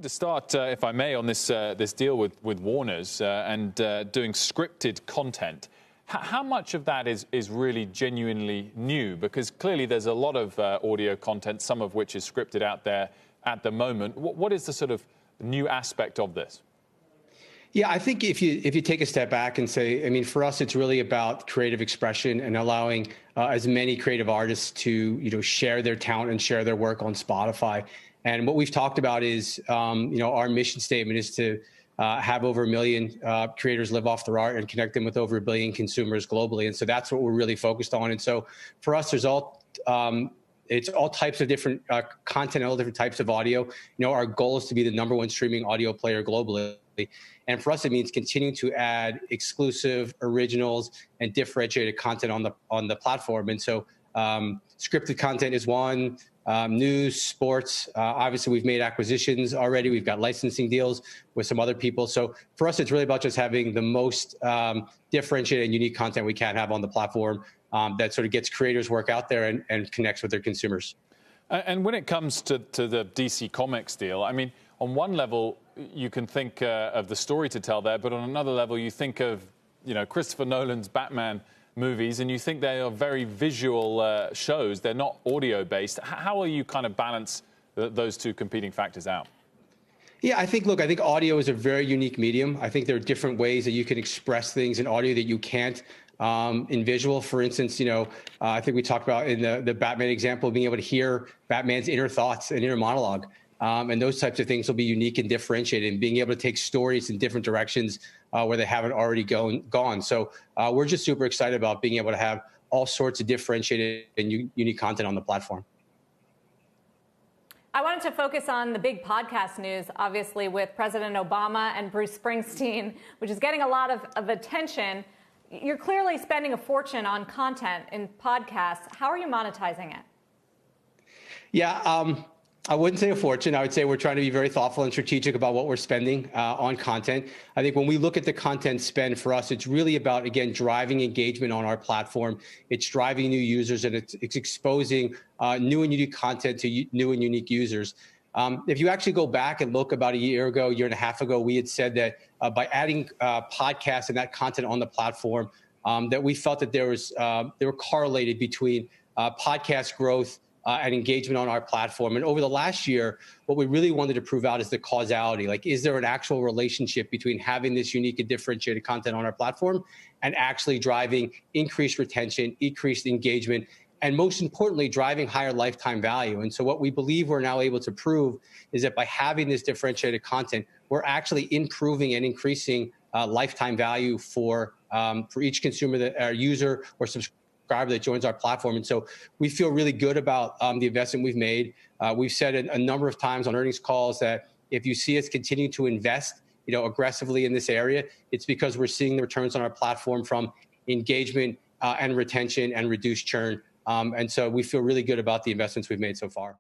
To start, if I may, on this this deal with Warner's and doing scripted content, how much of that is really genuinely new? Because clearly there's a lot of audio content, some of which is scripted out there at the moment. What is the sort of new aspect of this? Yeah, I think if you take a step back and say, I mean, for us, it's really about creative expression and allowing as many creative artists to share their talent and share their work on Spotify. And what we've talked about is, our mission statement is to have over 1 million creators live off their art and connect them with over 1 billion consumers globally. And so that's what we're really focused on. And so for us, it's all types of different content, all different types of audio. Our goal is to be the #1 streaming audio player globally. And for us, it means continuing to add exclusive, originals, and differentiated content on the platform. And so scripted content is one. News, sports. Obviously, we've made acquisitions already. We've got licensing deals with some other people. So for us, it's really about just having the most differentiated and unique content we can have on the platform that sort of gets creators' work out there and connects with their consumers. And when it comes to the DC Comics deal, I mean, on one level, you can think of the story to tell there, but on another level, you think of Christopher Nolan's Batman movies, and you think they are very visual shows. They're not audio-based. How will you kind of balance those two competing factors out? Yeah, I think audio is a very unique medium. I think there are different ways that you can express things in audio that you can't in visual. For instance, I think we talked about in the Batman example, being able to hear Batman's inner thoughts and inner monologue. And those types of things will be unique and differentiated, and being able to take stories in different directions where they haven't already gone. So we're just super excited about being able to have all sorts of differentiated and unique content on the platform. I wanted to focus on the big podcast news, obviously, with President Obama and Bruce Springsteen, which is getting a lot of attention. You're clearly spending a fortune on content in podcasts. How are you monetizing it? Yeah, I wouldn't say a fortune. I would say we're trying to be very thoughtful and strategic about what we're spending on content. I think when we look at the content spend for us, it's really about, again, driving engagement on our platform. It's driving new users, and it's exposing new and unique content to new and unique users. If you actually go back and look about a year and a half ago, we had said that by adding podcasts and that content on the platform, that we felt that they were correlated between podcast growth and engagement on our platform. And over the last year, what we really wanted to prove out is the causality. Like, is there an actual relationship between having this unique and differentiated content on our platform and actually driving increased retention, increased engagement, and most importantly, driving higher lifetime value? And so what we believe we're now able to prove is that by having this differentiated content, we're actually improving and increasing lifetime value for each consumer, our user or subscriber that joins our platform. And so we feel really good about the investment we've made. We've said it a number of times on earnings calls that if you see us continue to invest aggressively in this area, it's because we're seeing the returns on our platform from engagement and retention and reduced churn. And so we feel really good about the investments we've made so far.